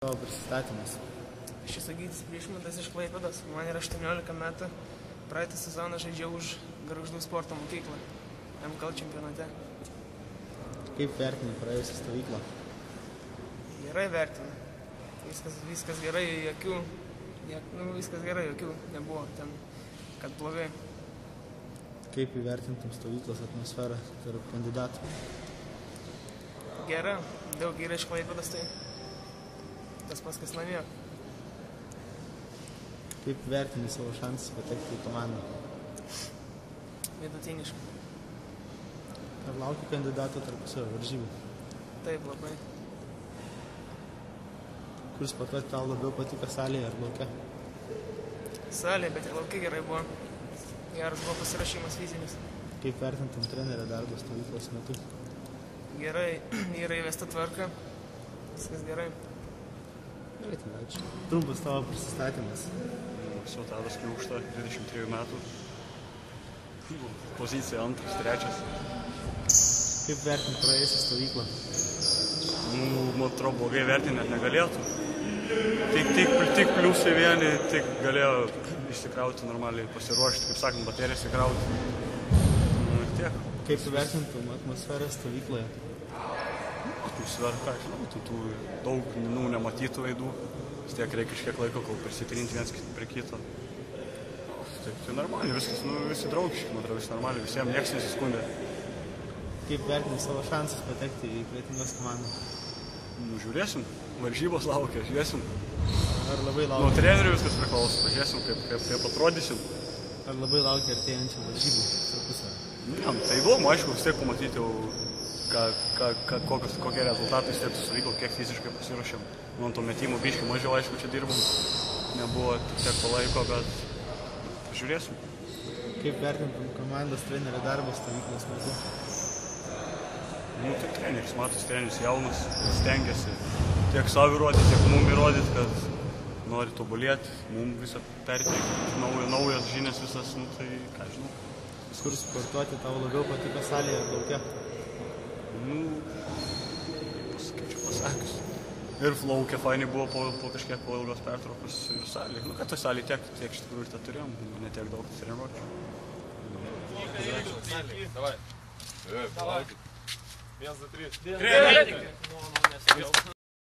Tavo prisistatymas. Aš esu Gytis Priešmantas iš Klaipėdos. Man yra 18 metų. Praeitą sezoną žaidžiau už Gargždų sporto mokyklą MKL čempionate. Kaip vertini praėjusią stovyklą? Gerai vertinu. Viskas gerai, viskas gerai, jokių nebuvo ten, kad blogai. Kaip įvertintum stovyklos atmosferą tarp kandidatų? Gera, daug yra iš Klaipėdos, tai tas pats, kas namie. Kaip vertini savo šansus patekti į komandą? Vidutiniškai. Ar lauki kandidatų tarpusavio varžybų? Taip, labai. Kur sportuoti tau labiau patiko, salėje ar lauke? Salėje, bet ir lauke gerai buvo. Geras buvo pasirašymas fizinis. Kaip vertintum trenerio darbą stovyklos metu? Gerai, yra įvesta tvarka. Viskas gerai. Gerai, tai ačiū. Trumpas tavo prisistatymas. Esu Tadas Kliūkšta, 23 metų. Pozicija 2, 3. Kaip vertinti praėjusią stovyklą? Man atrodo, blogai vertinti net negalėtų. Tik pliusai vieni, tik galėjo išsikrauti normaliai, pasiruošti, kaip sakant, baterijas įkrauti. Ir tiek. Kaip vertintum atmosferą stovykloje? Atmosferą, ką aš žinau, tų daug nematytų veidų. Vis tiek reikia kažkiek laiko, kol prisitrinti viens prie kito. Tai normaliai, viskas, visi draugiški, man atrodo, visi normaliai, visiems nieks nesiskundė. Kaip vertini savo šansus patekti į Kretingos komandą? Žiūrėsim, varžybos laukia, žiūrėsim. Ar labai laukia? Nuo trenerių viskas priklauso, pažiūrėsim, kaip atrodysim. Ar labai laukia artėjančių varžybų tarpusavio? Ne, tai įdomu, aišku, vis tiek pamatyti jau, kokie rezultatai vis tiek susivyko, kiek fiziškai pasiruošėm. Nuo to metimų biškį mažiau, aišku, čia dirbom, nebuvo tiek palaiko, bet žiūrėsim. Kaip vertintum komandos trenerio darbą stovyklos metu? Tai treneris, matos, treneris jaunas, stengiasi tiek savo įrodyti, tiek mum įrodyti, kad nori tobulėti, mum visą perteikti, naujas žinias visas, tai ką žinau. Kur sportuoti tau labiau patiko salėje ar lauke? Kaip pasakius. Ir laukia fainai buvo po kažkiek po ilgos pertraukos ir salėje. Kad toj salėje tiek iš tikrųjų ir tą turėjom, ne tiek daug treniruočių. Давай. 1, 2, 3.